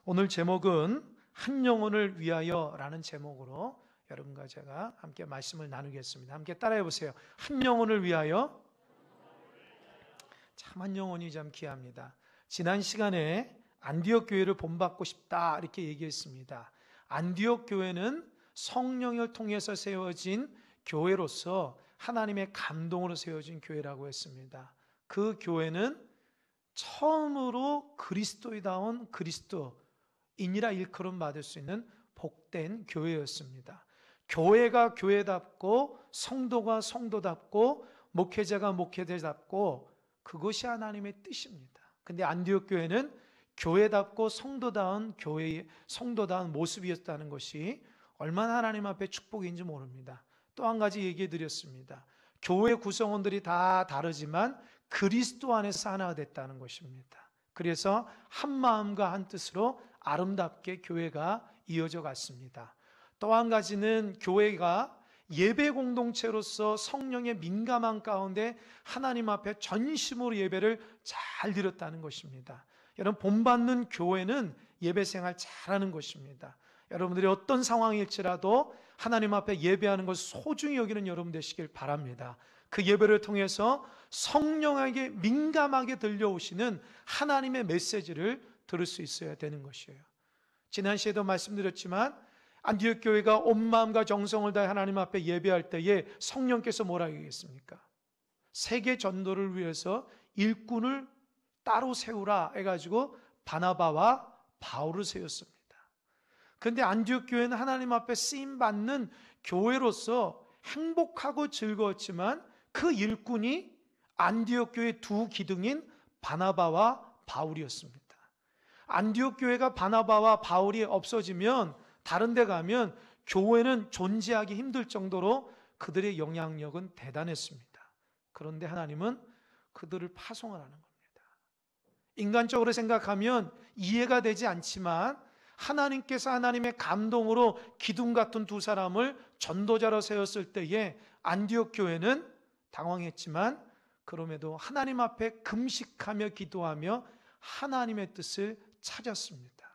오늘 제목은 한 영혼을 위하여라는 제목으로 여러분과 제가 함께 말씀을 나누겠습니다. 함께 따라해 보세요. 한 영혼을 위하여. 참 한 영혼이 참 귀합니다. 지난 시간에 안디옥 교회를 본받고 싶다 이렇게 얘기했습니다. 안디옥 교회는 성령을 통해서 세워진 교회로서 하나님의 감동으로 세워진 교회라고 했습니다. 그 교회는 처음으로 그리스도이다운 그리스도인이라 일컬음 받을 수 있는 복된 교회였습니다. 교회가 교회답고 성도가 성도답고 목회자가 목회자답고 그것이 하나님의 뜻입니다. 근데 안디옥 교회는 교회답고 성도다운 교회의 성도다운 모습이었다는 것이 얼마나 하나님 앞에 축복인지 모릅니다. 또 한 가지 얘기해 드렸습니다. 교회 구성원들이 다 다르지만 그리스도 안에서 하나가 됐다는 것입니다. 그래서 한 마음과 한 뜻으로 아름답게 교회가 이어져 갔습니다. 또 한 가지는 교회가 예배 공동체로서 성령의 민감한 가운데 하나님 앞에 전심으로 예배를 잘 드렸다는 것입니다. 여러분, 본받는 교회는 예배 생활 잘하는 것입니다. 여러분들이 어떤 상황일지라도 하나님 앞에 예배하는 것을 소중히 여기는 여러분 되시길 바랍니다. 그 예배를 통해서 성령에게 민감하게 들려오시는 하나님의 메시지를 들을 수 있어야 되는 것이에요. 지난 시에도 말씀드렸지만 안디옥 교회가 온 마음과 정성을 다해 하나님 앞에 예배할 때에 성령께서 뭐라 하겠습니까? 세계 전도를 위해서 일꾼을 따로 세우라 해가지고 바나바와 바울을 세웠습니다. 그런데 안디옥 교회는 하나님 앞에 쓰임받는 교회로서 행복하고 즐거웠지만 그 일꾼이 안디옥 교회의 두 기둥인 바나바와 바울이었습니다. 안디옥 교회가 바나바와 바울이 없어지면 다른 데 가면 교회는 존재하기 힘들 정도로 그들의 영향력은 대단했습니다. 그런데 하나님은 그들을 파송을 하는 겁니다. 인간적으로 생각하면 이해가 되지 않지만 하나님께서 하나님의 감동으로 기둥 같은 두 사람을 전도자로 세웠을 때에 안디옥 교회는 당황했지만 그럼에도 하나님 앞에 금식하며 기도하며 하나님의 뜻을 찾았습니다.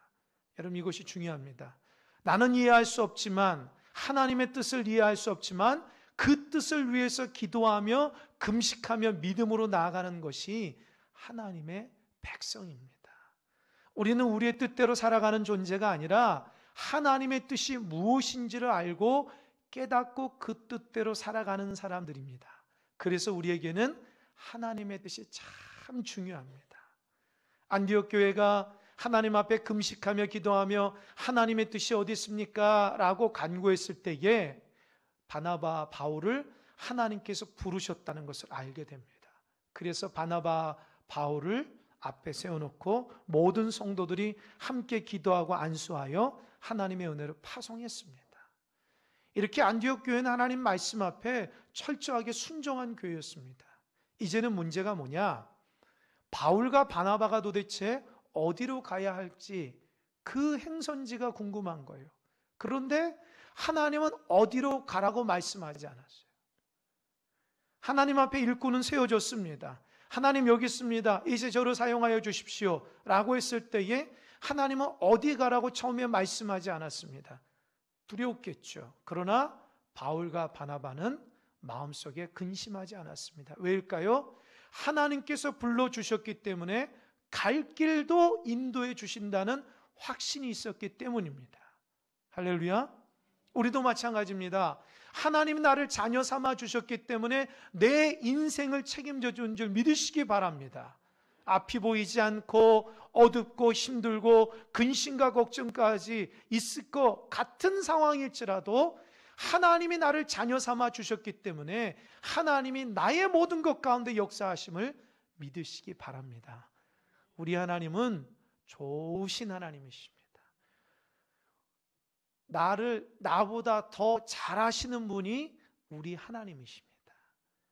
여러분, 이것이 중요합니다. 나는 이해할 수 없지만 하나님의 뜻을 이해할 수 없지만 그 뜻을 위해서 기도하며 금식하며 믿음으로 나아가는 것이 하나님의 백성입니다. 우리는 우리의 뜻대로 살아가는 존재가 아니라 하나님의 뜻이 무엇인지를 알고 깨닫고 그 뜻대로 살아가는 사람들입니다. 그래서 우리에게는 하나님의 뜻이 참 중요합니다. 안디옥 교회가 하나님 앞에 금식하며 기도하며 하나님의 뜻이 어디 있습니까? 라고 간구했을 때에 바나바, 바울을 하나님께서 부르셨다는 것을 알게 됩니다. 그래서 바나바, 바울을 앞에 세워놓고 모든 성도들이 함께 기도하고 안수하여 하나님의 은혜를 파송했습니다. 이렇게 안디옥 교회는 하나님 말씀 앞에 철저하게 순종한 교회였습니다. 이제는 문제가 뭐냐? 바울과 바나바가 도대체 어디로 가야 할지 그 행선지가 궁금한 거예요. 그런데 하나님은 어디로 가라고 말씀하지 않았어요. 하나님 앞에 일꾼은 세워졌습니다. 하나님 여기 있습니다. 이제 저를 사용하여 주십시오 라고 했을 때에 하나님은 어디 가라고 처음에 말씀하지 않았습니다. 두려웠겠죠. 그러나 바울과 바나바는 마음속에 근심하지 않았습니다. 왜일까요? 하나님께서 불러주셨기 때문에 갈 길도 인도해 주신다는 확신이 있었기 때문입니다. 할렐루야. 우리도 마찬가지입니다. 하나님이 나를 자녀 삼아 주셨기 때문에 내 인생을 책임져 준 줄 믿으시기 바랍니다. 앞이 보이지 않고 어둡고 힘들고 근심과 걱정까지 있을 것 같은 상황일지라도 하나님이 나를 자녀 삼아 주셨기 때문에 하나님이 나의 모든 것 가운데 역사하심을 믿으시기 바랍니다. 우리 하나님은 좋으신 하나님이십니다. 나보다 더 잘하시는 분이 우리 하나님이십니다.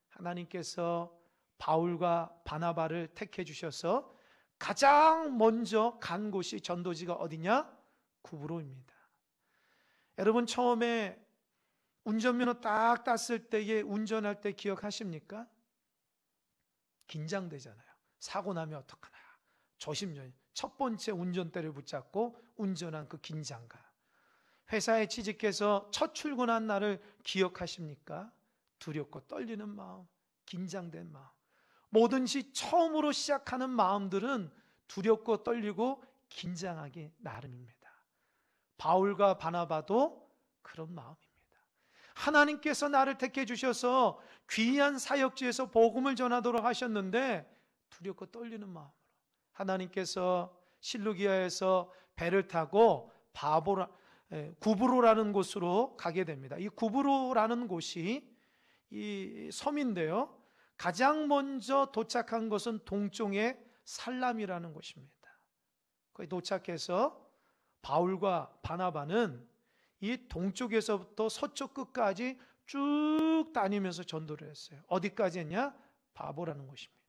하나님께서 바울과 바나바를 택해 주셔서 가장 먼저 간 곳이 전도지가 어디냐? 구브로입니다. 여러분, 처음에 운전면허 딱 땄을 때에 운전할 때 기억하십니까? 긴장되잖아요. 사고 나면 어떡하나. 첫 번째 운전대를 붙잡고 운전한 그 긴장감. 회사에 취직해서 첫 출근한 날을 기억하십니까? 두렵고 떨리는 마음, 긴장된 마음. 뭐든지 처음으로 시작하는 마음들은 두렵고 떨리고 긴장하기 나름입니다. 바울과 바나바도 그런 마음입니다. 하나님께서 나를 택해 주셔서 귀한 사역지에서 복음을 전하도록 하셨는데 두렵고 떨리는 마음으로 하나님께서 실루기아에서 배를 타고 구브로라는 곳으로 가게 됩니다. 이 구브로라는 곳이 이 섬인데요, 가장 먼저 도착한 곳은 동쪽의 살람이라는 곳입니다. 거기 도착해서 바울과 바나바는 이 동쪽에서부터 서쪽 끝까지 쭉 다니면서 전도를 했어요. 어디까지 했냐? 바보라는 곳입니다.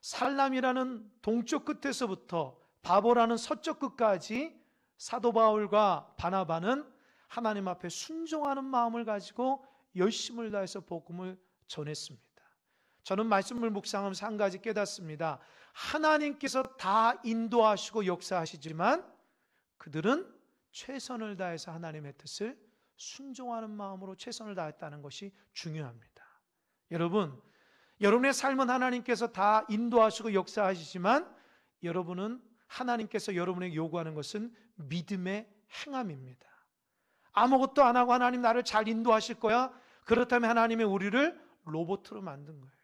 살람이라는 동쪽 끝에서부터 바보라는 서쪽 끝까지 사도 바울과 바나바는 하나님 앞에 순종하는 마음을 가지고 열심을 다해서 복음을 전했습니다. 저는 말씀을 묵상하면서 한 가지 깨닫습니다. 하나님께서 다 인도하시고 역사하시지만 그들은 최선을 다해서 하나님의 뜻을 순종하는 마음으로 최선을 다했다는 것이 중요합니다. 여러분, 여러분의 삶은 하나님께서 다 인도하시고 역사하시지만 여러분은 하나님께서 여러분에게 요구하는 것은 믿음의 행함입니다. 아무것도 안 하고 하나님 나를 잘 인도하실 거야? 그렇다면 하나님의 우리를 로봇으로 만든 거예요.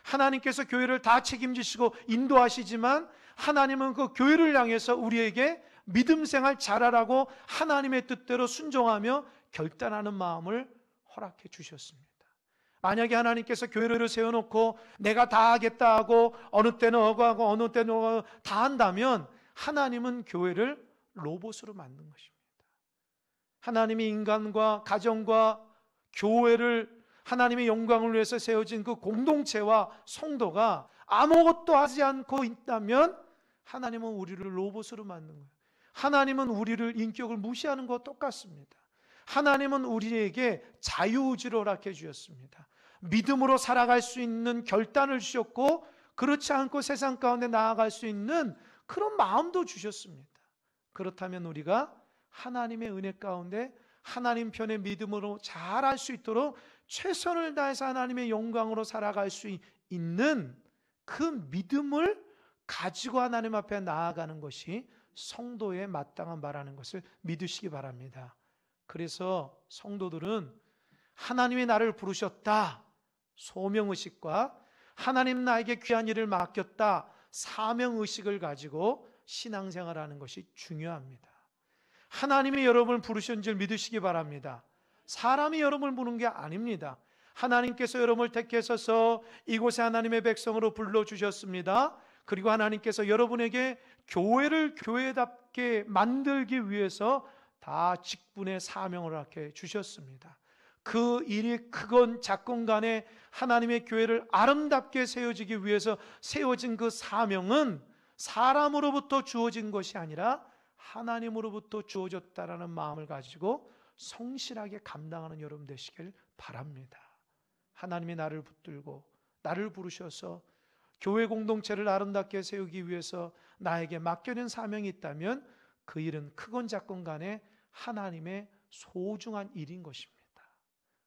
하나님께서 교회를 다 책임지시고 인도하시지만 하나님은 그 교회를 향해서 우리에게 믿음 생활 잘하라고 하나님의 뜻대로 순종하며 결단하는 마음을 허락해 주셨습니다. 만약에 하나님께서 교회를 세워놓고 내가 다 하겠다 하고 어느 때는 어거하고 어느 때는 어거 다 한다면 하나님은 교회를 로봇으로 만든 것입니다. 하나님이 인간과 가정과 교회를 하나님의 영광을 위해서 세워진 그 공동체와 성도가 아무것도 하지 않고 있다면 하나님은 우리를 로봇으로 만든 거예요. 하나님은 우리를 인격을 무시하는 것과 똑같습니다. 하나님은 우리에게 자유의지를 허락해 주셨습니다. 믿음으로 살아갈 수 있는 결단을 주셨고 그렇지 않고 세상 가운데 나아갈 수 있는 그런 마음도 주셨습니다. 그렇다면 우리가 하나님의 은혜 가운데 하나님 편의 믿음으로 잘할 수 있도록 최선을 다해서 하나님의 영광으로 살아갈 수 있는 그 믿음을 가지고 하나님 앞에 나아가는 것이 성도의 마땅한 바라는 것을 믿으시기 바랍니다. 그래서 성도들은 하나님이 나를 부르셨다, 소명의식과 하나님 나에게 귀한 일을 맡겼다, 사명의식을 가지고 신앙생활하는 것이 중요합니다. 하나님이 여러분을 부르신 줄 믿으시기 바랍니다. 사람이 여러분을 부른 게 아닙니다. 하나님께서 여러분을 택하셔서 이곳에 하나님의 백성으로 불러주셨습니다. 그리고 하나님께서 여러분에게 교회를 교회답게 만들기 위해서 다 직분의 사명을 이렇게 주셨습니다. 그 일이 크건 작건 간에 하나님의 교회를 아름답게 세워지기 위해서 세워진 그 사명은 사람으로부터 주어진 것이 아니라 하나님으로부터 주어졌다라는 마음을 가지고 성실하게 감당하는 여러분 되시길 바랍니다. 하나님이 나를 붙들고 나를 부르셔서 교회 공동체를 아름답게 세우기 위해서 나에게 맡겨진 사명이 있다면 그 일은 크건 작건 간에 하나님의 소중한 일인 것입니다.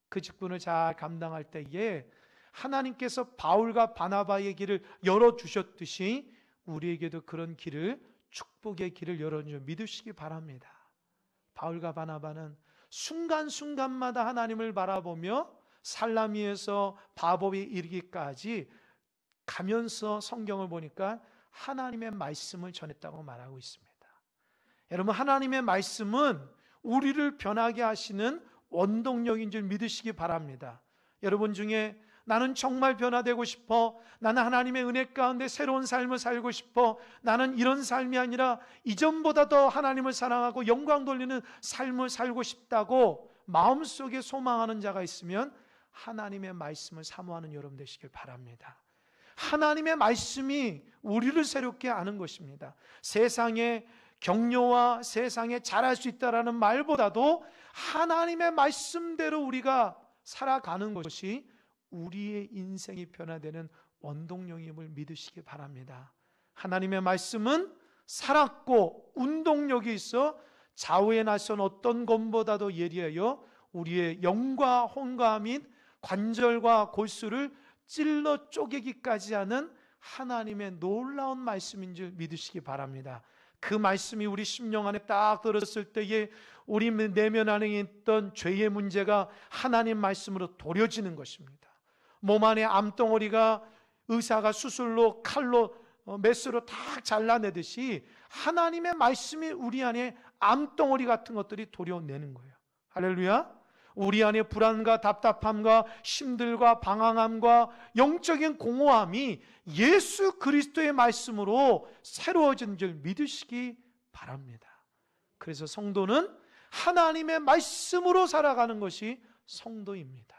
그 직분을 잘 감당할 때에 하나님께서 바울과 바나바의 길을 열어주셨듯이 우리에게도 그런 길을, 축복의 길을 열어주려 믿으시기 바랍니다. 바울과 바나바는 순간순간마다 하나님을 바라보며 살라미에서 바보에 이르기까지 가면서 성경을 보니까 하나님의 말씀을 전했다고 말하고 있습니다. 여러분, 하나님의 말씀은 우리를 변하게 하시는 원동력인 줄 믿으시기 바랍니다. 여러분 중에 나는 정말 변화되고 싶어, 나는 하나님의 은혜 가운데 새로운 삶을 살고 싶어, 나는 이런 삶이 아니라 이전보다 더 하나님을 사랑하고 영광 돌리는 삶을 살고 싶다고 마음속에 소망하는 자가 있으면 하나님의 말씀을 사모하는 여러분 되시길 바랍니다. 하나님의 말씀이 우리를 새롭게 하는 것입니다. 세상의 격려와 세상에 잘할 수 있다라는 말보다도 하나님의 말씀대로 우리가 살아가는 것이 우리의 인생이 변화되는 원동력임을 믿으시기 바랍니다. 하나님의 말씀은 살았고 운동력이 있어 좌우에 나선 어떤 검보다도 예리하여 우리의 영과 혼과 및 관절과 골수를 찔러 쪼개기까지 하는 하나님의 놀라운 말씀인 줄 믿으시기 바랍니다. 그 말씀이 우리 심령 안에 딱 들었을 때에 우리 내면 안에 있던 죄의 문제가 하나님 말씀으로 도려지는 것입니다. 몸 안에 암덩어리가 의사가 수술로 칼로 메스로 딱 잘라내듯이 하나님의 말씀이 우리 안에 암덩어리 같은 것들이 도려내는 거예요. 할렐루야. 우리 안에 불안과 답답함과 힘들과 방황함과 영적인 공허함이 예수 그리스도의 말씀으로 새로워진 줄 믿으시기 바랍니다. 그래서 성도는 하나님의 말씀으로 살아가는 것이 성도입니다.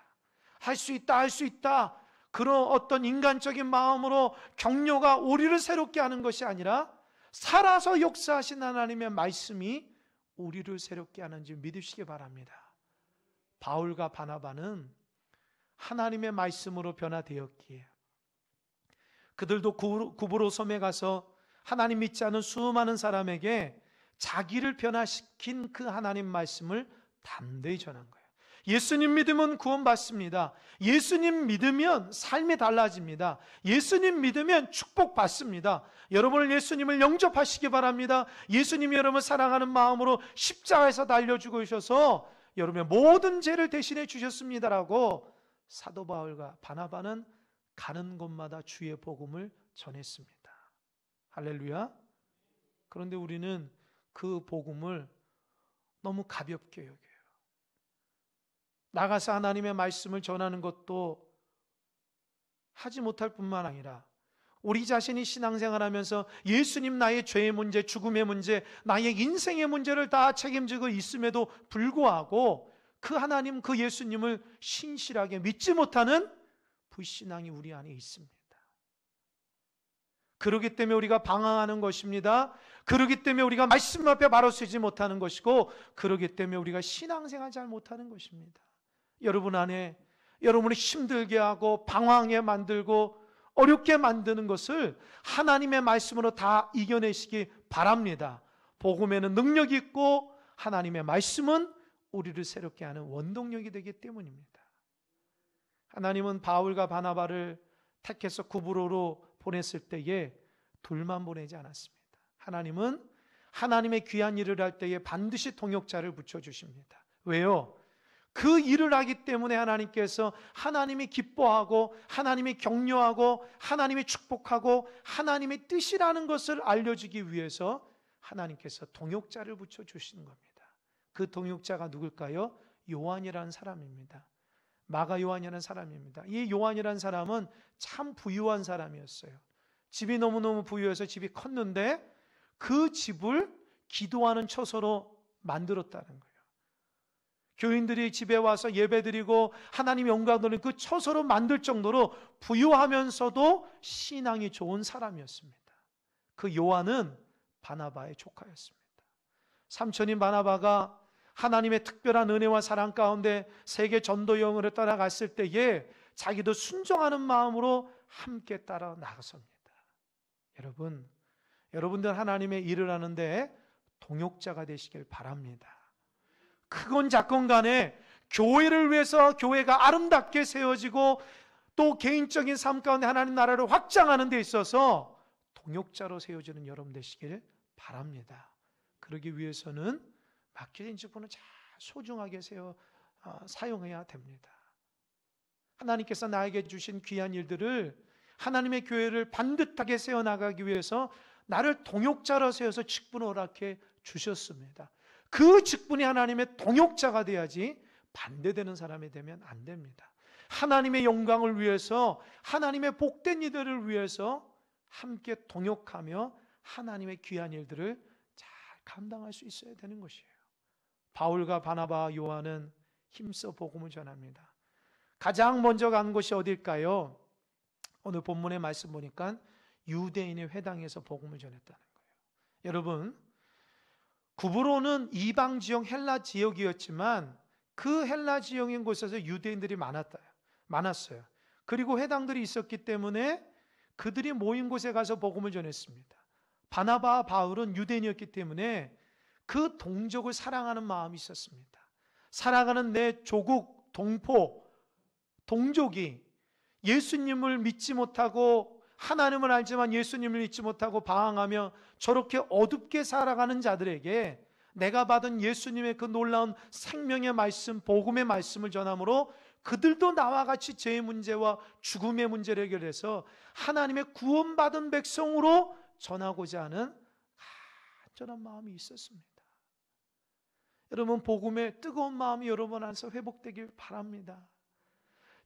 할 수 있다, 할 수 있다. 그런 어떤 인간적인 마음으로 격려가 우리를 새롭게 하는 것이 아니라 살아서 역사하신 하나님의 말씀이 우리를 새롭게 하는지 믿으시기 바랍니다. 바울과 바나바는 하나님의 말씀으로 변화되었기에 그들도 구브로 섬에 가서 하나님 믿지 않은 수많은 사람에게 자기를 변화시킨 그 하나님 말씀을 담대히 전한 거예요. 예수님 믿으면 구원받습니다. 예수님 믿으면 삶이 달라집니다. 예수님 믿으면 축복받습니다. 여러분을 예수님을 영접하시기 바랍니다. 예수님이 여러분을 사랑하는 마음으로 십자가에서 달려주고 오셔서 여러분의 모든 죄를 대신해 주셨습니다라고 사도 바울과 바나바는 가는 곳마다 주의 복음을 전했습니다. 할렐루야. 그런데 우리는 그 복음을 너무 가볍게 여겨요. 나가서 하나님의 말씀을 전하는 것도 하지 못할 뿐만 아니라 우리 자신이 신앙생활하면서 예수님 나의 죄의 문제, 죽음의 문제, 나의 인생의 문제를 다 책임지고 있음에도 불구하고 그 하나님, 그 예수님을 신실하게 믿지 못하는 불신앙이 우리 안에 있습니다. 그렇기 때문에 우리가 방황하는 것입니다. 그렇기 때문에 우리가 말씀 앞에 바로 서지 못하는 것이고, 그렇기 때문에 우리가 신앙생활 잘 못하는 것입니다. 여러분 안에 여러분을 힘들게 하고 방황하게 만들고 어렵게 만드는 것을 하나님의 말씀으로 다 이겨내시기 바랍니다. 복음에는 능력이 있고 하나님의 말씀은 우리를 새롭게 하는 원동력이 되기 때문입니다. 하나님은 바울과 바나바를 택해서 구브로로 보냈을 때에 둘만 보내지 않았습니다. 하나님은 하나님의 귀한 일을 할 때에 반드시 동역자를 붙여주십니다. 왜요? 그 일을 하기 때문에 하나님께서 하나님이 기뻐하고 하나님이 격려하고 하나님이 축복하고 하나님의 뜻이라는 것을 알려주기 위해서 하나님께서 동역자를 붙여주시는 겁니다. 그 동역자가 누굴까요? 요한이라는 사람입니다. 마가 요한이라는 사람입니다. 이 요한이라는 사람은 참 부유한 사람이었어요. 집이 너무너무 부유해서 집이 컸는데 그 집을 기도하는 처소로 만들었다는 거예요. 교인들이 집에 와서 예배드리고 하나님 영광 돌리는 그 처소로 만들 정도로 부유하면서도 신앙이 좋은 사람이었습니다. 그 요한은 바나바의 조카였습니다. 삼촌인 바나바가 하나님의 특별한 은혜와 사랑 가운데 세계 전도 여행을 떠나갔을 때에 자기도 순종하는 마음으로 함께 따라 나갔습니다. 여러분들 하나님의 일을 하는데 동역자가 되시길 바랍니다. 크건 작건 간에 교회를 위해서 교회가 아름답게 세워지고 또 개인적인 삶 가운데 하나님 나라를 확장하는 데 있어서 동역자로 세워지는 여러분 되시길 바랍니다. 그러기 위해서는 맡겨진 직분을 잘 소중하게 사용해야 됩니다. 하나님께서 나에게 주신 귀한 일들을 하나님의 교회를 반듯하게 세워나가기 위해서 나를 동역자로 세워서 직분을 허락해 주셨습니다. 그 직분이 하나님의 동역자가 돼야지 반대되는 사람이 되면 안 됩니다. 하나님의 영광을 위해서 하나님의 복된 이들을 위해서 함께 동역하며 하나님의 귀한 일들을 잘 감당할 수 있어야 되는 것이에요. 바울과 바나바 요한은 힘써 복음을 전합니다. 가장 먼저 간 곳이 어딜까요? 오늘 본문의 말씀 보니까 유대인의 회당에서 복음을 전했다는 거예요. 여러분, 구브로는 이방 지역 헬라 지역이었지만 그 헬라 지역인 곳에서 유대인들이 많았어요. 그리고 회당들이 있었기 때문에 그들이 모인 곳에 가서 복음을 전했습니다. 바나바와 바울은 유대인이었기 때문에 그 동족을 사랑하는 마음이 있었습니다. 사랑하는 내 조국, 동포, 동족이 예수님을 믿지 못하고 하나님을 알지만 예수님을 믿지 못하고 방황하며 저렇게 어둡게 살아가는 자들에게 내가 받은 예수님의 그 놀라운 생명의 말씀, 복음의 말씀을 전함으로 그들도 나와 같이 죄의 문제와 죽음의 문제를 해결해서 하나님의 구원받은 백성으로 전하고자 하는 간절한 마음이 있었습니다. 여러분, 복음의 뜨거운 마음이 여러분 안에서 회복되길 바랍니다.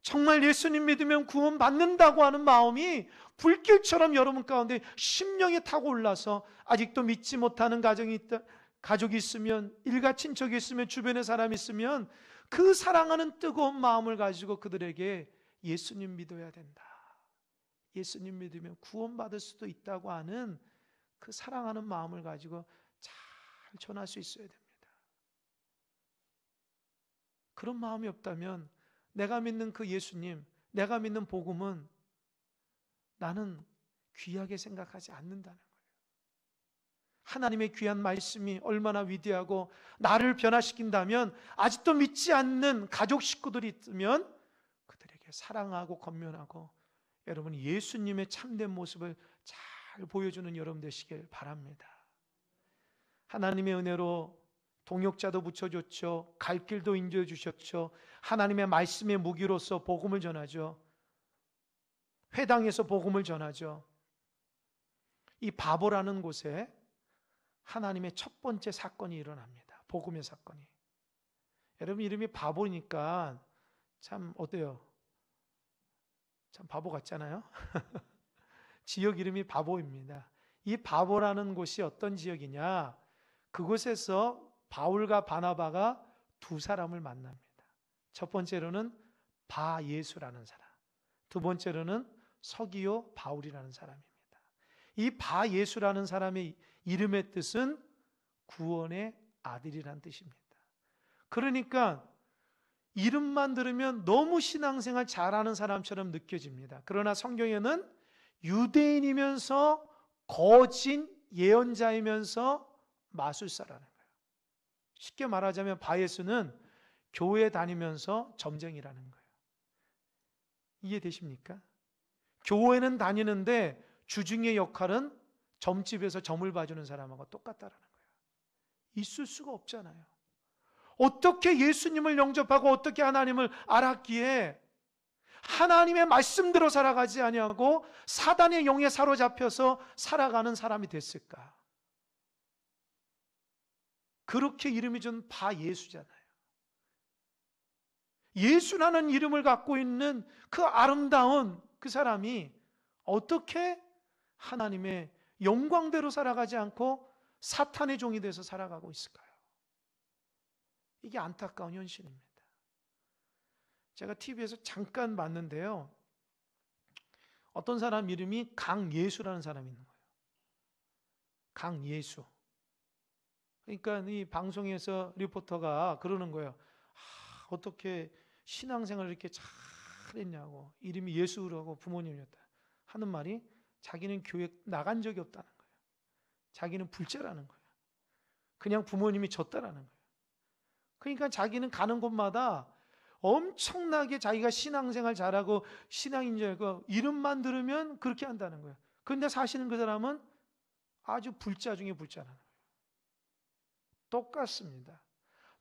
정말 예수님 믿으면 구원받는다고 하는 마음이 불길처럼 여러분 가운데 심령에 타고 올라서 아직도 믿지 못하는 가족이 있으면, 일가 친척이 있으면, 주변에 사람이 있으면 그 사랑하는 뜨거운 마음을 가지고 그들에게 예수님 믿어야 된다, 예수님 믿으면 구원받을 수도 있다고 하는 그 사랑하는 마음을 가지고 잘 전할 수 있어야 됩니다. 그런 마음이 없다면 내가 믿는 그 예수님, 내가 믿는 복음은 나는 귀하게 생각하지 않는다는 거예요. 하나님의 귀한 말씀이 얼마나 위대하고 나를 변화시킨다면 아직도 믿지 않는 가족 식구들이 있으면 그들에게 사랑하고 권면하고 여러분 예수님의 참된 모습을 잘 보여주는 여러분 되시길 바랍니다. 하나님의 은혜로 동역자도 붙여줬죠. 갈 길도 인도해 주셨죠. 하나님의 말씀의 무기로서 복음을 전하죠. 회당에서 복음을 전하죠. 이 바보라는 곳에 하나님의 첫 번째 사건이 일어납니다. 복음의 사건이. 여러분 이름이 바보니까 참 어때요? 참 바보 같잖아요. 지역 이름이 바보입니다. 이 바보라는 곳이 어떤 지역이냐? 그곳에서 바울과 바나바가 두 사람을 만납니다. 첫 번째로는 바예수라는 사람, 두 번째로는 서기오 바울이라는 사람입니다. 이 바예수라는 사람의 이름의 뜻은 구원의 아들이라는 뜻입니다. 그러니까 이름만 들으면 너무 신앙생활 잘하는 사람처럼 느껴집니다. 그러나 성경에는 유대인이면서 거짓 예언자이면서 마술사라는 거예요. 쉽게 말하자면 바예수는 교회 다니면서 점쟁이라는 거예요. 이해되십니까? 교회는 다니는데 주중의 역할은 점집에서 점을 봐주는 사람하고 똑같다라는 거예요. 있을 수가 없잖아요. 어떻게 예수님을 영접하고 어떻게 하나님을 알았기에 하나님의 말씀대로 살아가지 아니하고 사단의 영에 사로잡혀서 살아가는 사람이 됐을까? 그렇게 이름이 준 바예수잖아요. 예수라는 이름을 갖고 있는 그 아름다운 그 사람이 어떻게 하나님의 영광대로 살아가지 않고 사탄의 종이 돼서 살아가고 있을까요? 이게 안타까운 현실입니다. 제가 TV에서 잠깐 봤는데요. 어떤 사람 이름이 강예수라는 사람이 있는 거예요. 강예수. 그러니까 이 방송에서 리포터가 그러는 거예요. 어떻게 신앙생활을 이렇게 잘했냐고. 이름이 예수라고 부모님이었다. 하는 말이 자기는 교회 나간 적이 없다는 거예요. 자기는 불자라는 거예요. 그냥 부모님이 졌다라는 거예요. 그러니까 자기는 가는 곳마다 엄청나게 자기가 신앙생활 잘하고 신앙인 줄 알고 이름만 들으면 그렇게 한다는 거예요. 그런데 사실은 그 사람은 아주 불자 중에 불자라는 거예요. 똑같습니다.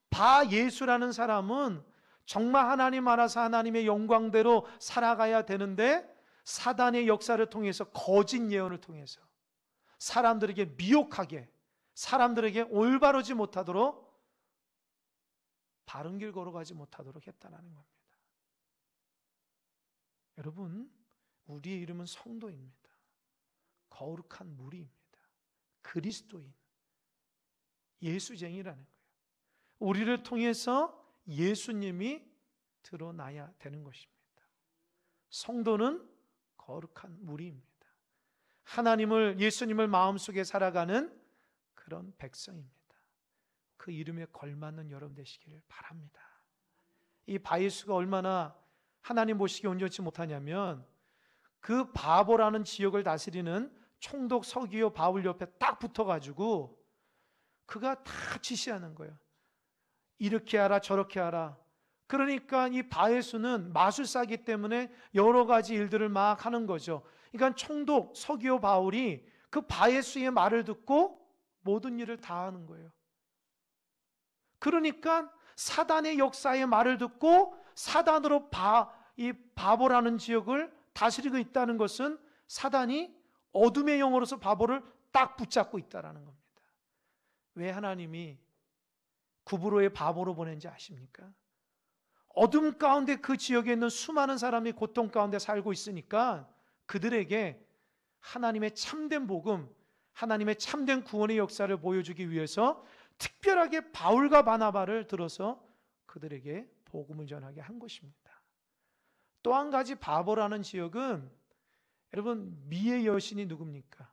바예수라는 사람은 정말 하나님 알아서 하나님의 영광대로 살아가야 되는데 사단의 역사를 통해서 거짓 예언을 통해서 사람들에게 미혹하게 사람들에게 올바르지 못하도록 바른 길 걸어가지 못하도록 했다는 겁니다. 여러분, 우리의 이름은 성도입니다. 거룩한 무리입니다. 그리스도인, 예수쟁이라는 거예요. 우리를 통해서 예수님이 드러나야 되는 것입니다. 성도는 거룩한 무리입니다. 하나님을, 예수님을 마음속에 살아가는 그런 백성입니다. 그 이름에 걸맞는 여러분 되시기를 바랍니다. 이 바예수가 얼마나 하나님 보시기에 온전치 못하냐면 그 바보라는 지역을 다스리는 총독 서기오 바울 옆에 딱 붙어가지고 그가 다 지시하는 거예요. 이렇게 하라 저렇게 하라. 그러니까 이 바예수는 마술사이기 때문에 여러 가지 일들을 막 하는 거죠. 그러니까 총독 서기오 바울이 그 바예수의 말을 듣고 모든 일을 다 하는 거예요. 그러니까 사단의 역사의 말을 듣고 사단으로 이 바보라는 지역을 다스리고 있다는 것은 사단이 어둠의 영으로서 바보를 딱 붙잡고 있다는 겁니다. 왜 하나님이 구브로의 바보로 보낸지 아십니까? 어둠 가운데 그 지역에 있는 수많은 사람이 고통 가운데 살고 있으니까 그들에게 하나님의 참된 복음, 하나님의 참된 구원의 역사를 보여주기 위해서 특별하게 바울과 바나바를 들어서 그들에게 복음을 전하게 한 것입니다. 또 한 가지 바보라는 지역은 여러분 미의 여신이 누굽니까?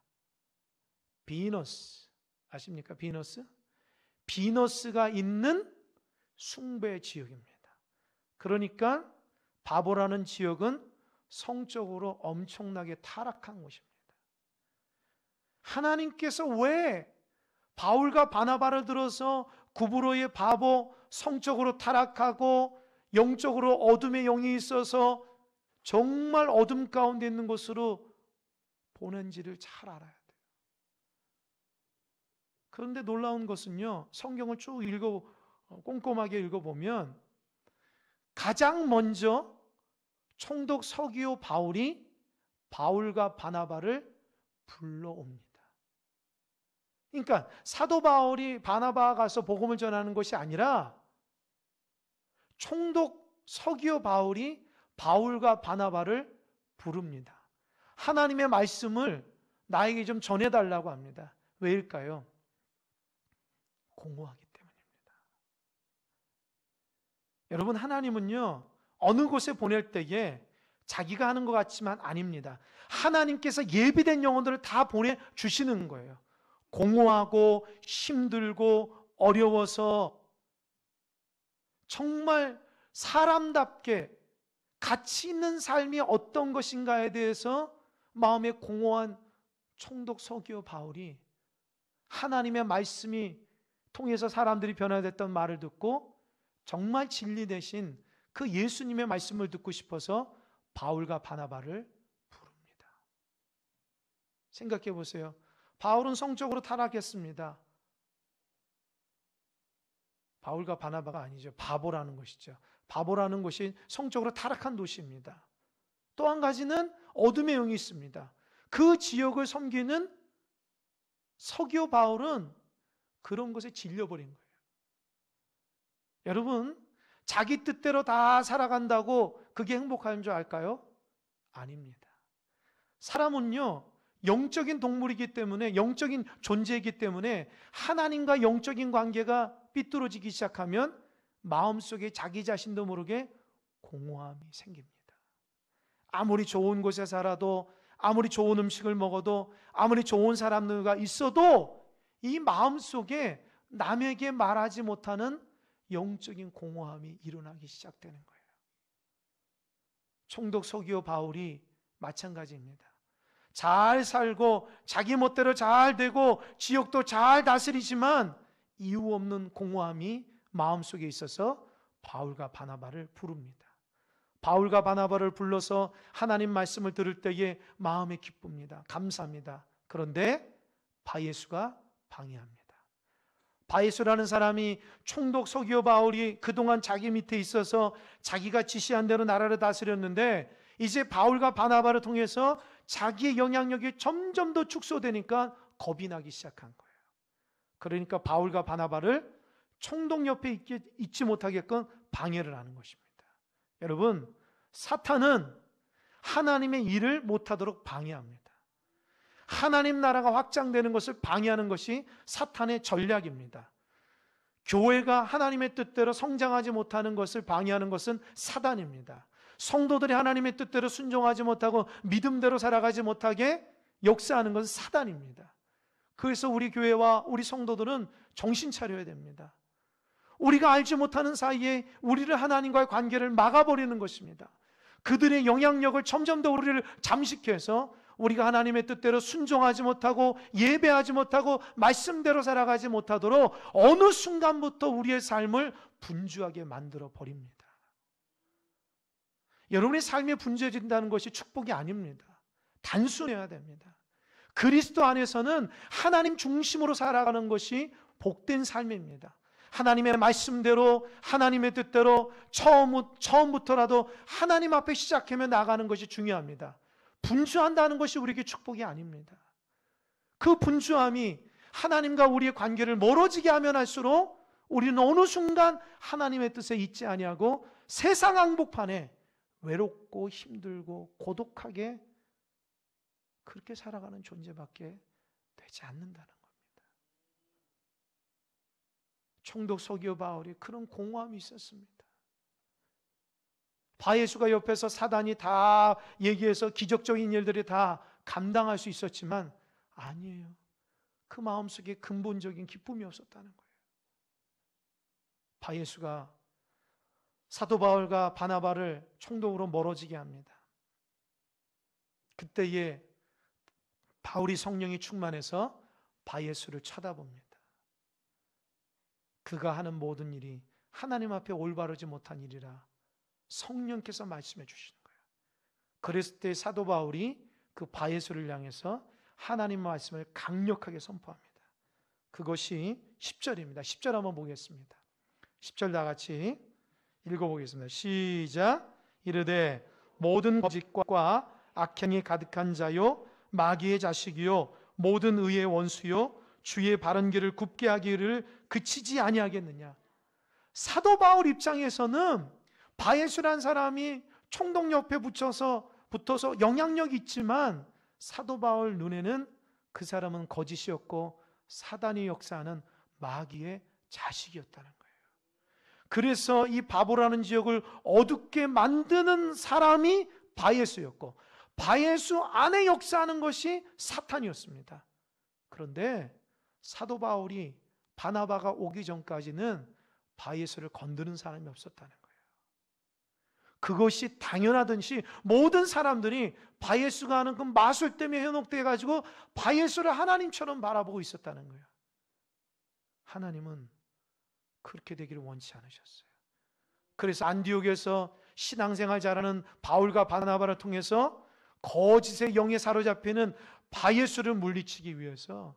비너스 아십니까? 비너스? 비너스가 있는 숭배 지역입니다. 그러니까 바보라는 지역은 성적으로 엄청나게 타락한 곳입니다. 하나님께서 왜 바울과 바나바를 들어서 구브로의 바보, 성적으로 타락하고 영적으로 어둠의 영이 있어서 정말 어둠 가운데 있는 곳으로 보낸지를 잘 알아야 돼요. 그런데 놀라운 것은요, 성경을 쭉 꼼꼼하게 읽어보면 가장 먼저 총독 서기오 바울이 바울과 바나바를 불러옵니다. 그러니까 사도 바울이 바나바가 가서 복음을 전하는 것이 아니라 총독 서기오 바울이 바울과 바나바를 부릅니다. 하나님의 말씀을 나에게 좀 전해달라고 합니다. 왜일까요? 공허하기 때문입니다. 여러분, 하나님은요 어느 곳에 보낼 때에 자기가 하는 것 같지만 아닙니다. 하나님께서 예비된 영혼들을 다 보내주시는 거예요. 공허하고 힘들고 어려워서 정말 사람답게 가치 있는 삶이 어떤 것인가에 대해서 마음에 공허한 총독 서기오 바울이 하나님의 말씀이 통해서 사람들이 변화됐던 말을 듣고 정말 진리 대신 그 예수님의 말씀을 듣고 싶어서 바울과 바나바를 부릅니다. 생각해 보세요. 바울은 성적으로 타락했습니다. 바울과 바나바가 아니죠. 바보라는 것이죠. 바보라는 것이 성적으로 타락한 도시입니다. 또 한 가지는 어둠의 영이 있습니다. 그 지역을 섬기는 서기오 바울은 그런 것에 질려버린 거예요. 여러분, 자기 뜻대로 다 살아간다고 그게 행복한 줄 알까요? 아닙니다. 사람은요 영적인 동물이기 때문에, 영적인 존재이기 때문에 하나님과 영적인 관계가 삐뚤어지기 시작하면 마음속에 자기 자신도 모르게 공허함이 생깁니다. 아무리 좋은 곳에 살아도, 아무리 좋은 음식을 먹어도, 아무리 좋은 사람들과 있어도 이 마음속에 남에게 말하지 못하는 영적인 공허함이 일어나기 시작되는 거예요. 총독 서기오 바울이 마찬가지입니다. 잘 살고 자기 멋대로 잘 되고 지역도 잘 다스리지만 이유 없는 공허함이 마음속에 있어서 바울과 바나바를 부릅니다. 바울과 바나바를 불러서 하나님 말씀을 들을 때에 마음에 기쁩니다. 감사합니다. 그런데 바예수가 방해합니다. 바예수라는 사람이 총독 서기오 바울이 그동안 자기 밑에 있어서 자기가 지시한 대로 나라를 다스렸는데 이제 바울과 바나바를 통해서 자기의 영향력이 점점 더 축소되니까 겁이 나기 시작한 거예요. 그러니까 바울과 바나바를 총독 옆에 있지 못하게끔 방해를 하는 것입니다. 여러분, 사탄은 하나님의 일을 못하도록 방해합니다. 하나님 나라가 확장되는 것을 방해하는 것이 사탄의 전략입니다. 교회가 하나님의 뜻대로 성장하지 못하는 것을 방해하는 것은 사단입니다. 성도들이 하나님의 뜻대로 순종하지 못하고 믿음대로 살아가지 못하게 역사하는 것은 사단입니다. 그래서 우리 교회와 우리 성도들은 정신 차려야 됩니다. 우리가 알지 못하는 사이에 우리를 하나님과의 관계를 막아버리는 것입니다. 그들의 영향력을 점점 더 우리를 잠식해서 우리가 하나님의 뜻대로 순종하지 못하고 예배하지 못하고 말씀대로 살아가지 못하도록 어느 순간부터 우리의 삶을 분주하게 만들어 버립니다. 여러분의 삶이 분주해진다는 것이 축복이 아닙니다. 단순해야 됩니다. 그리스도 안에서는 하나님 중심으로 살아가는 것이 복된 삶입니다. 하나님의 말씀대로 하나님의 뜻대로 처음부터라도 하나님 앞에 시작하며 나가는 것이 중요합니다. 분주한다는 것이 우리에게 축복이 아닙니다. 그 분주함이 하나님과 우리의 관계를 멀어지게 하면 할수록 우리는 어느 순간 하나님의 뜻에 있지 아니하고 세상 한복판에 외롭고 힘들고 고독하게 그렇게 살아가는 존재밖에 되지 않는다는 겁니다. 총독 서기오 바울이 그런 공허함이 있었습니다. 바예수가 옆에서 사단이 다 얘기해서 기적적인 일들이 다 감당할 수 있었지만 아니에요. 그 마음속에 근본적인 기쁨이 없었다는 거예요. 바예수가 사도 바울과 바나바를 총독으로 멀어지게 합니다. 그때에 바울이 성령이 충만해서 바예수를 쳐다봅니다. 그가 하는 모든 일이 하나님 앞에 올바르지 못한 일이라 성령께서 말씀해 주시는 거예요. 그랬을 때 사도 바울이 그 바예수를 향해서 하나님 말씀을 강력하게 선포합니다. 그것이 10절입니다. 10절 한번 보겠습니다. 10절 다 같이 읽어보겠습니다. 시작. 이르되 모든 거짓과 악행이 가득한 자요 마귀의 자식이요 모든 의의 원수요 주의 바른 길을 굽게 하기를 그치지 아니하겠느냐. 사도 바울 입장에서는 바예수란 사람이 총독 옆에 붙어서 영향력이 있지만 사도 바울 눈에는 그 사람은 거짓이었고 사단이 역사하는 마귀의 자식이었다는 거예요. 그래서 이 바보라는 지역을 어둡게 만드는 사람이 바예수였고 바예수 안에 역사하는 것이 사탄이었습니다. 그런데 사도 바울이 바나바가 오기 전까지는 바예수를 건드는 사람이 없었다는 거예요. 그것이 당연하듯이 모든 사람들이 바예수가 하는 그 마술 때문에 현혹돼 가지고 바예수를 하나님처럼 바라보고 있었다는 거예요. 하나님은 그렇게 되기를 원치 않으셨어요. 그래서 안디옥에서 신앙생활 잘하는 바울과 바나바를 통해서 거짓의 영에 사로잡히는 바예수를 물리치기 위해서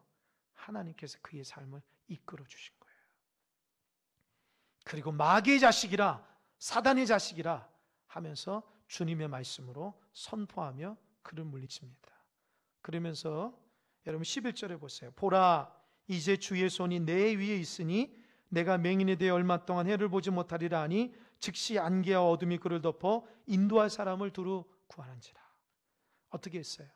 하나님께서 그의 삶을 이끌어 주신 거예요. 그리고 마귀의 자식이라 사단의 자식이라 하면서 주님의 말씀으로 선포하며 그를 물리칩니다. 그러면서 여러분 11절에 보세요. 보라 이제 주의 손이 내 위에 있으니 내가 맹인이 되어 얼마 동안 해를 보지 못하리라 하니 즉시 안개와 어둠이 그를 덮어 인도할 사람을 두루 구하는지라. 어떻게 했어요?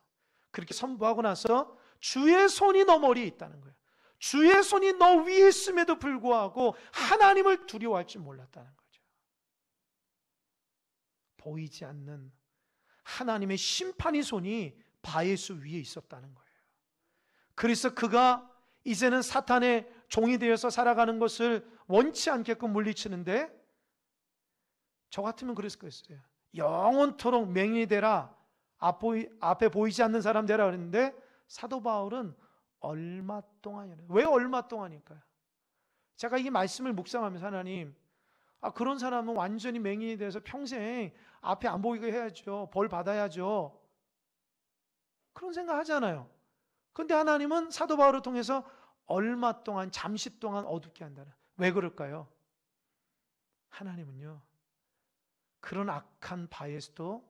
그렇게 선포하고 나서 주의 손이 너 머리에 있다는 거예요. 주의 손이 너 위에 있음에도 불구하고 하나님을 두려워할 줄 몰랐다는 거죠. 보이지 않는 하나님의 심판의 손이 바예수 위에 있었다는 거예요. 그래서 그가 이제는 사탄의 종이 되어서 살아가는 것을 원치 않게끔 물리치는데 저 같으면 그랬을 거였어요. 영원토록 맹인이 되라, 앞에 보이지 않는 사람 되라 그랬는데 사도 바울은 얼마 동안이냐. 왜 얼마 동안일까요? 제가 이 말씀을 묵상하면서 하나님, 그런 사람은 완전히 맹인이 돼서 평생 앞에 안 보이게 해야죠. 벌 받아야죠. 그런 생각 하잖아요. 그런데 하나님은 사도 바울을 통해서 얼마 동안, 잠시 동안 어둡게 한다는. 왜 그럴까요? 하나님은요, 그런 악한 바에서도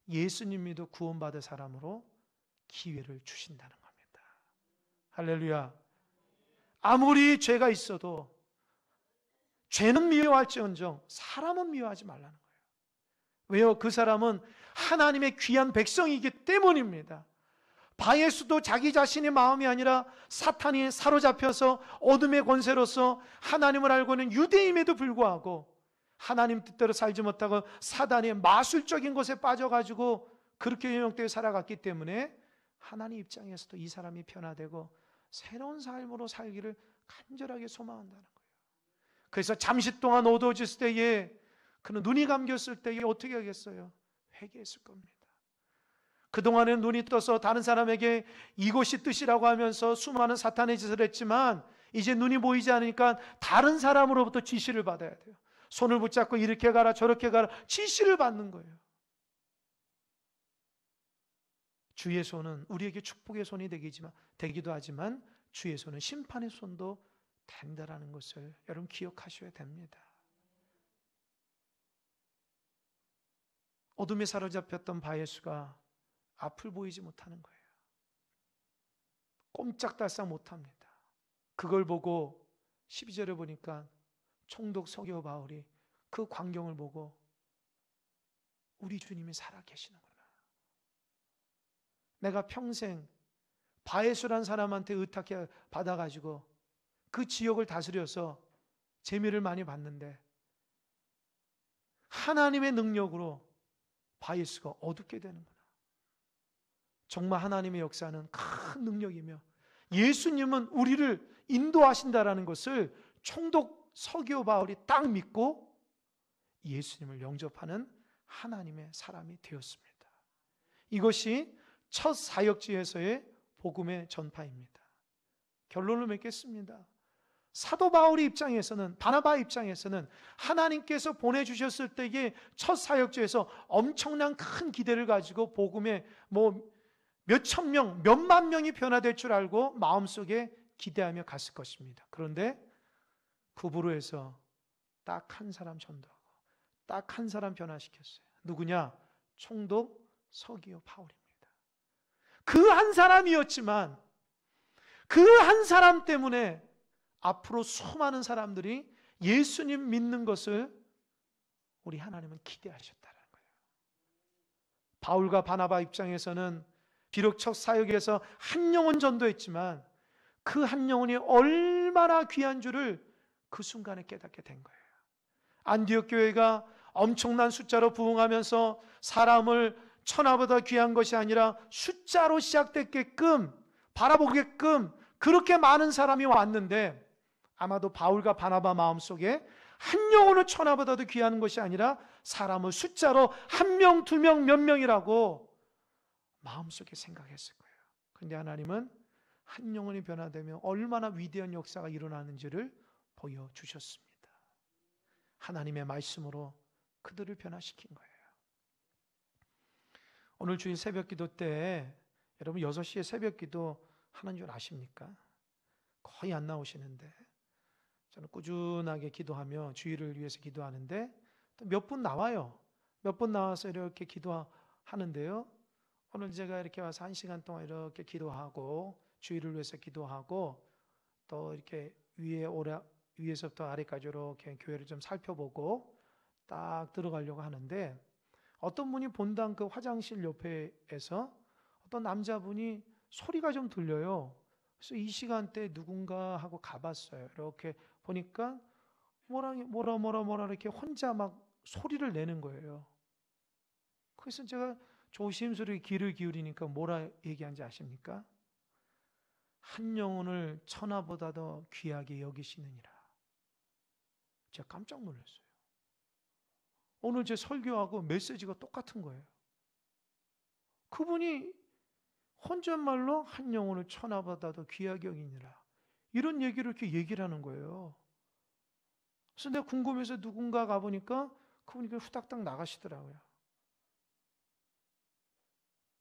예수님 믿어 구원받을 사람으로 기회를 주신다는 겁니다. 할렐루야. 아무리 죄가 있어도 죄는 미워할지언정 사람은 미워하지 말라는 거예요. 왜요? 그 사람은 하나님의 귀한 백성이기 때문입니다. 바예수도 자기 자신의 마음이 아니라 사탄이 사로잡혀서 어둠의 권세로서 하나님을 알고 있는 유대임에도 불구하고 하나님 뜻대로 살지 못하고 사단의 마술적인 것에 빠져가지고 그렇게 현혹되어 살아갔기 때문에 하나님 입장에서도 이 사람이 변화되고 새로운 삶으로 살기를 간절하게 소망한다는 거예요. 그래서 잠시 동안 어두워졌을 때에 그는 눈이 감겼을 때에 어떻게 하겠어요? 회개했을 겁니다. 그동안은 눈이 떠서 다른 사람에게 이것이 뜻이라고 하면서 수많은 사탄의 짓을 했지만 이제 눈이 보이지 않으니까 다른 사람으로부터 지시를 받아야 돼요. 손을 붙잡고 이렇게 가라 저렇게 가라 지시를 받는 거예요. 주의 손은 우리에게 축복의 손이 되기도 하지만 주의 손은 심판의 손도 된다라는 것을 여러분 기억하셔야 됩니다. 어둠에 사로잡혔던 바예수가 앞을 보이지 못하는 거예요. 꼼짝달싹 못합니다. 그걸 보고 12절에 보니까 총독 서기오 바울이 그 광경을 보고 우리 주님이 살아계시는구나. 내가 평생 바예수란 사람한테 의탁해 받아가지고 그 지역을 다스려서 재미를 많이 봤는데 하나님의 능력으로 바예수가 어둡게 되는구나. 정말 하나님의 역사는 큰 능력이며 예수님은 우리를 인도하신다라는 것을 총독 서기오 바울이 딱 믿고 예수님을 영접하는 하나님의 사람이 되었습니다. 이것이 첫 사역지에서의 복음의 전파입니다. 결론을 맺겠습니다. 사도 바울의 입장에서는, 바나바 입장에서는 하나님께서 보내주셨을 때의 첫 사역지에서 엄청난 큰 기대를 가지고 복음에 몇천 명, 몇만 명이 변화될 줄 알고 마음속에 기대하며 갔을 것입니다. 그런데 구부로에서 딱 한 사람 전도하고 딱 한 사람 변화시켰어요. 누구냐? 총독 서기오 바울입니다. 그 한 사람이었지만 그 한 사람 때문에 앞으로 수많은 사람들이 예수님 믿는 것을 우리 하나님은 기대하셨다는 거예요. 바울과 바나바 입장에서는 비록 첫 사역에서 한 영혼 전도했지만 그 한 영혼이 얼마나 귀한 줄을 그 순간에 깨닫게 된 거예요. 안디옥 교회가 엄청난 숫자로 부흥하면서 사람을 천하보다 귀한 것이 아니라 숫자로 시작됐게끔 바라보게끔 그렇게 많은 사람이 왔는데 아마도 바울과 바나바 마음속에 한 영혼을 천하보다도 귀한 것이 아니라 사람을 숫자로 한 명, 두 명, 몇 명이라고 마음속에 생각했을 거예요. 그런데 하나님은 한 영혼이 변화되면 얼마나 위대한 역사가 일어나는지를 보여주셨습니다. 하나님의 말씀으로 그들을 변화시킨 거예요. 오늘 주일 새벽기도 때 여러분 6시에 새벽기도 하는 줄 아십니까? 거의 안 나오시는데 저는 꾸준하게 기도하며 주일을 위해서 기도하는데 또 몇 분 나와요. 몇 분 나와서 이렇게 기도하는데요. 오늘 제가 이렇게 와서 1시간 동안 이렇게 기도하고 주일을 위해서 기도하고 또 이렇게 위에서부터 아래까지 이렇게 교회를 좀 살펴보고 딱 들어가려고 하는데 어떤 분이 본당 그 화장실 옆에서 어떤 남자분이 소리가 좀 들려요. 그래서 이 시간대에 누군가 하고 가봤어요. 이렇게 보니까 뭐라 이렇게 혼자 막 소리를 내는 거예요. 그래서 제가 조심스럽게 귀를 기울이니까 뭐라 얘기한지 아십니까? 한 영혼을 천하보다 더 귀하게 여기시느니라. 제가 깜짝 놀랐어요. 오늘 제 설교하고 메시지가 똑같은 거예요. 그분이 혼잣말로 한 영혼을 천하보다 더 귀하게 여기니라. 이런 얘기를 이렇게 얘기를 하는 거예요. 그래서 내가 궁금해서 누군가 가보니까 그분이 후닥닥 나가시더라고요.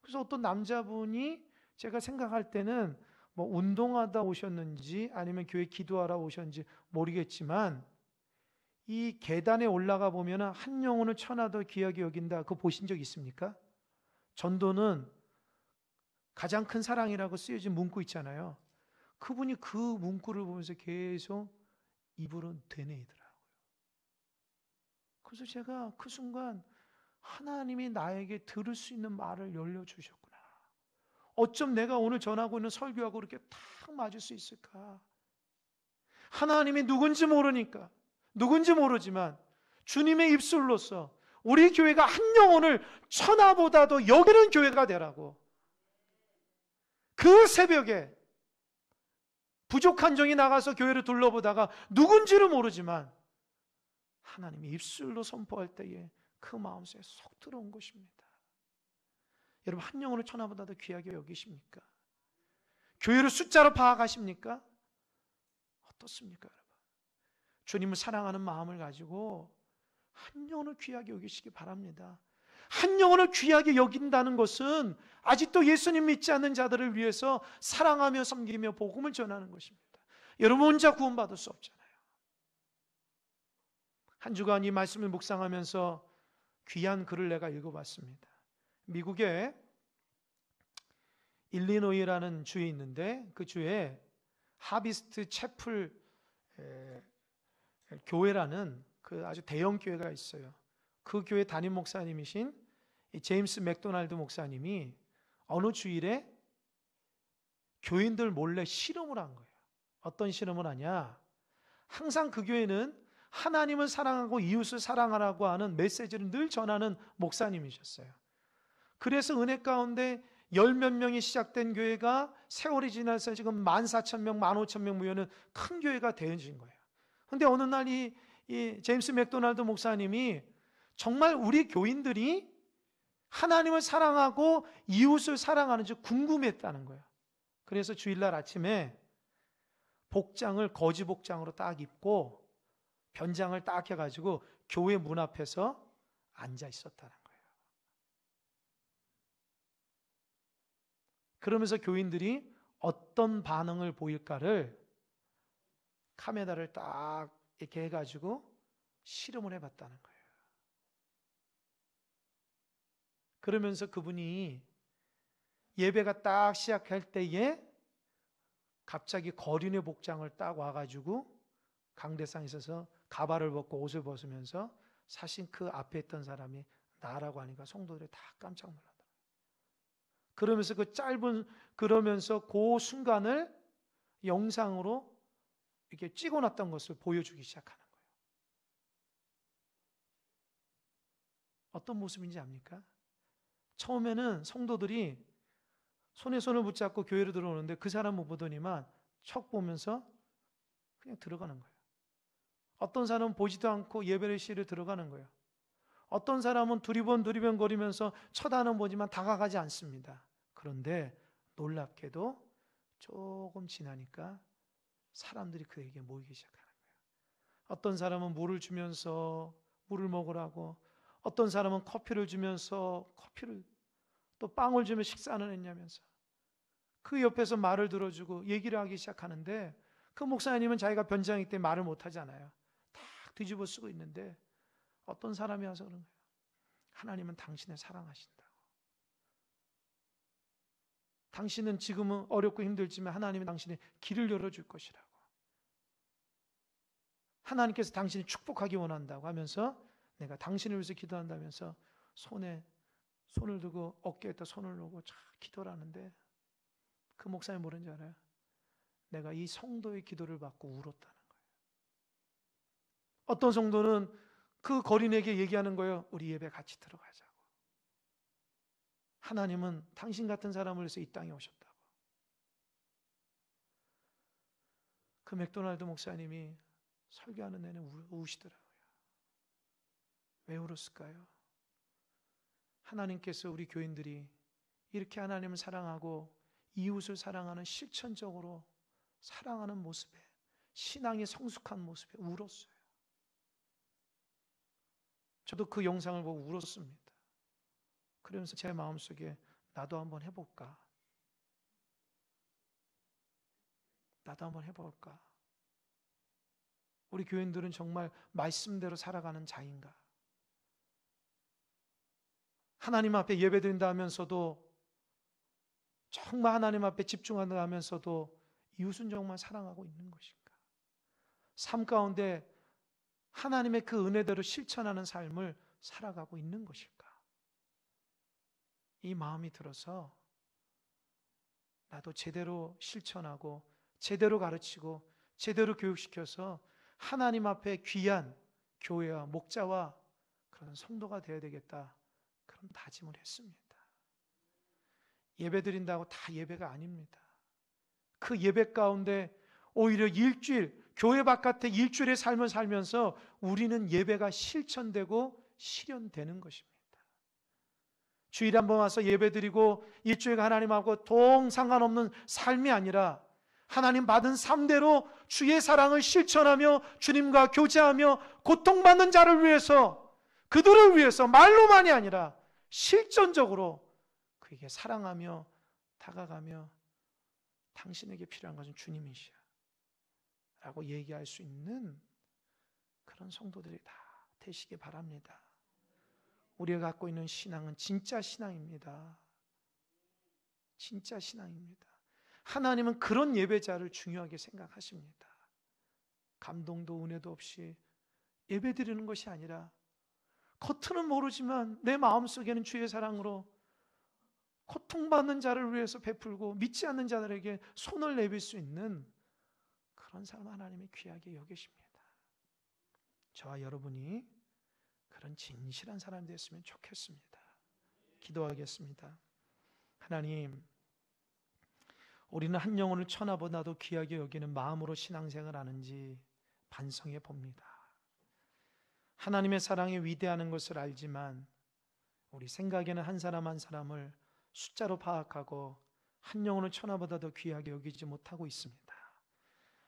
그래서 어떤 남자분이 제가 생각할 때는 뭐 운동하다 오셨는지 아니면 교회 기도하러 오셨는지 모르겠지만 이 계단에 올라가 보면 한 영혼을 천하 더 귀하게 여긴다. 그거 보신 적 있습니까? 전도는 가장 큰 사랑이라고 쓰여진 문구 있잖아요. 그분이 그 문구를 보면서 계속 입으로 되뇌이더라고요. 그래서 제가 그 순간 하나님이 나에게 들을 수 있는 말을 열려주셨구나. 어쩜 내가 오늘 전하고 있는 설교하고 그렇게 딱 맞을 수 있을까? 하나님이 누군지 모르니까, 누군지 모르지만 주님의 입술로서 우리 교회가 한 영혼을 천하보다도 여기는 교회가 되라고. 그 새벽에 부족한 종이 나가서 교회를 둘러보다가 누군지를 모르지만 하나님이 입술로 선포할 때에 그 마음속에 쏙 들어온 것입니다. 여러분, 한 영혼을 천하보다도 귀하게 여기십니까? 교회를 숫자로 파악하십니까? 어떻습니까, 여러분? 주님을 사랑하는 마음을 가지고 한 영혼을 귀하게 여기시기 바랍니다. 한 영혼을 귀하게 여긴다는 것은 아직도 예수님 믿지 않는 자들을 위해서 사랑하며 섬기며 복음을 전하는 것입니다. 여러분 혼자 구원받을 수 없잖아요. 한 주간 이 말씀을 묵상하면서 귀한 글을 내가 읽어봤습니다. 미국에 일리노이라는 주에 있는데 그 주에 하비스트 채플 교회라는 그 아주 대형 교회가 있어요. 그 교회 담임 목사님이신 제임스 맥도날드 목사님이 어느 주일에 교인들 몰래 실험을 한 거예요. 어떤 실험을 하냐? 항상 그 교회는 하나님을 사랑하고 이웃을 사랑하라고 하는 메시지를 늘 전하는 목사님이셨어요. 그래서 은혜 가운데 10몇 명이 시작된 교회가 세월이 지나서 지금 14,000명, 15,000명 모여는 큰 교회가 되어진 거예요. 그런데 어느 날 이 제임스 맥도날드 목사님이 정말 우리 교인들이 하나님을 사랑하고 이웃을 사랑하는지 궁금했다는 거예요. 그래서 주일날 아침에 복장을 거지 복장으로 딱 입고 변장을 딱 해가지고 교회 문 앞에서 앉아 있었다는 거예요. 그러면서 교인들이 어떤 반응을 보일까를 카메라를 딱 이렇게 해가지고 실험을 해봤다는 거예요. 그러면서 그분이 예배가 딱 시작할 때에 갑자기 거린의 복장을 딱 와가지고 강대상에 있어서 가발을 벗고 옷을 벗으면서 사실 그 앞에 있던 사람이 나라고 하니까 성도들이 다 깜짝 놀라더라고요. 그러면서 그 순간을 영상으로 이렇게 찍어놨던 것을 보여주기 시작하는 거예요. 어떤 모습인지 압니까? 처음에는 성도들이 손에 손을 붙잡고 교회로 들어오는데 그 사람 못 보더니만 척 보면서 그냥 들어가는 거예요. 어떤 사람은 보지도 않고 예배를 시를 들어가는 거예요. 어떤 사람은 두리번 거리면서 쳐다는 보지만 다가가지 않습니다. 그런데 놀랍게도 조금 지나니까 사람들이 그에게 모이기 시작하는 거예요. 어떤 사람은 물을 주면서 물을 먹으라고, 어떤 사람은 커피를 주면서 커피를, 또 빵을 주면 식사는 했냐면서 그 옆에서 말을 들어주고 얘기를 하기 시작하는데 그 목사님은 자기가 변장이기 때문에 말을 못하잖아요. 다 뒤집어 쓰고 있는데 어떤 사람이 와서 그런 거예요. 하나님은 당신을 사랑하신다고. 당신은 지금은 어렵고 힘들지만 하나님은 당신의 길을 열어줄 것이라고. 하나님께서 당신이 축복하기 원한다고 하면서 내가 당신을 위해서 기도한다면서 손에 손을 두고 어깨에다 손을 놓고 쫙 기도를 하는데 그 목사님 뭐라는지 알아요? 내가 이 성도의 기도를 받고 울었다는 거예요. 어떤 성도는 그 거린에게 얘기하는 거예요. 우리 예배 같이 들어가자고. 하나님은 당신 같은 사람을 위해서 이 땅에 오셨다고. 그 맥도날드 목사님이 설교하는 내내 우시더라고요. 왜 울었을까요? 하나님께서 우리 교인들이 이렇게 하나님을 사랑하고 이웃을 사랑하는 실천적으로 사랑하는 모습에, 신앙이 성숙한 모습에 울었어요. 저도 그 영상을 보고 울었습니다. 그러면서 제 마음속에 나도 한번 해볼까? 나도 한번 해볼까? 우리 교인들은 정말 말씀대로 살아가는 자인가? 하나님 앞에 예배드린다 하면서도 정말 하나님 앞에 집중한다 하면서도 이웃은 정말 사랑하고 있는 것인가? 삶 가운데 하나님의 그 은혜대로 실천하는 삶을 살아가고 있는 것일까? 이 마음이 들어서 나도 제대로 실천하고 제대로 가르치고 제대로 교육시켜서 하나님 앞에 귀한 교회와 목자와 그런 성도가 되어야 되겠다, 그런 다짐을 했습니다. 예배 드린다고 다 예배가 아닙니다. 그 예배 가운데 오히려 일주일, 교회 바깥에 일주일의 삶을 살면서 우리는 예배가 실천되고 실현되는 것입니다. 주일에 한번 와서 예배드리고 일주일간 하나님하고 동 상관없는 삶이 아니라 하나님 받은 삶대로 주의 사랑을 실천하며 주님과 교제하며 고통받는 자를 위해서, 그들을 위해서 말로만이 아니라 실전적으로 그에게 사랑하며 다가가며 당신에게 필요한 것은 주님이시야 라고 얘기할 수 있는 그런 성도들이 다 되시기 바랍니다. 우리가 갖고 있는 신앙은 진짜 신앙입니다. 진짜 신앙입니다. 하나님은 그런 예배자를 중요하게 생각하십니다. 감동도 은혜도 없이 예배드리는 것이 아니라 겉으로는 모르지만 내 마음속에는 주의 사랑으로 고통받는 자를 위해서 베풀고 믿지 않는 자들에게 손을 내밀 수 있는 그런 사람 하나님이 귀하게 여기십니다. 저와 여러분이 그런 진실한 사람이 됐으면 좋겠습니다. 기도하겠습니다. 하나님, 우리는 한 영혼을 천하보다도 귀하게 여기는 마음으로 신앙생활을 하는지 반성해 봅니다. 하나님의 사랑이 위대한 것을 알지만 우리 생각에는 한 사람 한 사람을 숫자로 파악하고 한 영혼을 천하보다도 귀하게 여기지 못하고 있습니다.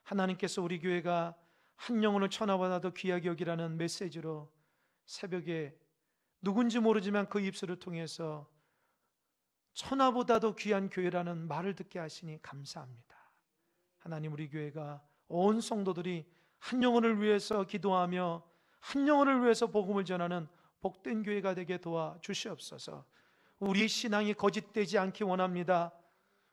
하나님께서 우리 교회가 한 영혼을 천하보다도 귀하게 여기라는 메시지로 새벽에 누군지 모르지만 그 입술을 통해서 천하보다도 귀한 교회라는 말을 듣게 하시니 감사합니다. 하나님, 우리 교회가 온 성도들이 한 영혼을 위해서 기도하며 한 영혼을 위해서 복음을 전하는 복된 교회가 되게 도와주시옵소서. 우리 신앙이 거짓되지 않기 원합니다.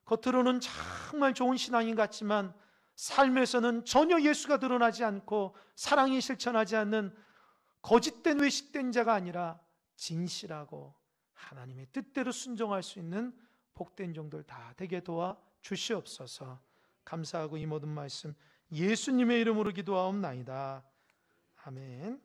겉으로는 정말 좋은 신앙인 같지만 삶에서는 전혀 예수가 드러나지 않고 사랑이 실천하지 않는 거짓된 외식된 자가 아니라 진실하고 하나님의 뜻대로 순종할 수 있는 복된 종들 다 되게 도와주시옵소서. 감사하고 이 모든 말씀 예수님의 이름으로 기도하옵나이다. 아멘.